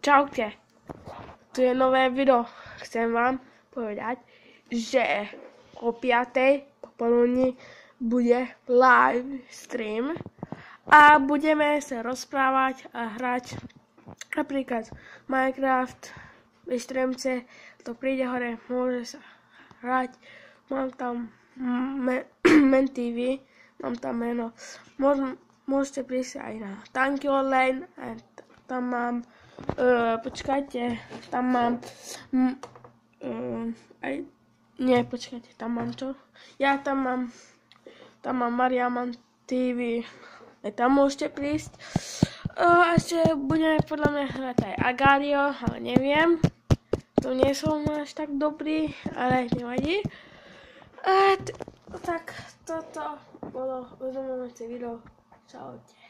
Čaute, tu je nové video. Chcem vám povedať, že o 5. popoludní bude live stream a budeme sa rozprávať a hrať napríklad Minecraft, ve streamce, to príde hore, môže sa hrať. Mám tam MenTV, mám tam meno. Môžete prísť aj na Tanky Online, tam mám, počkajte, tam mám, tam mám čo? Ja tam mám Mariaman TV, aj tam môžete prísť. Ešte budeme podľa mňa hrať aj Agario, ale neviem, to nie som až tak dobrý, ale nevadí. Tak toto bolo uvedomujúce video. Čaute.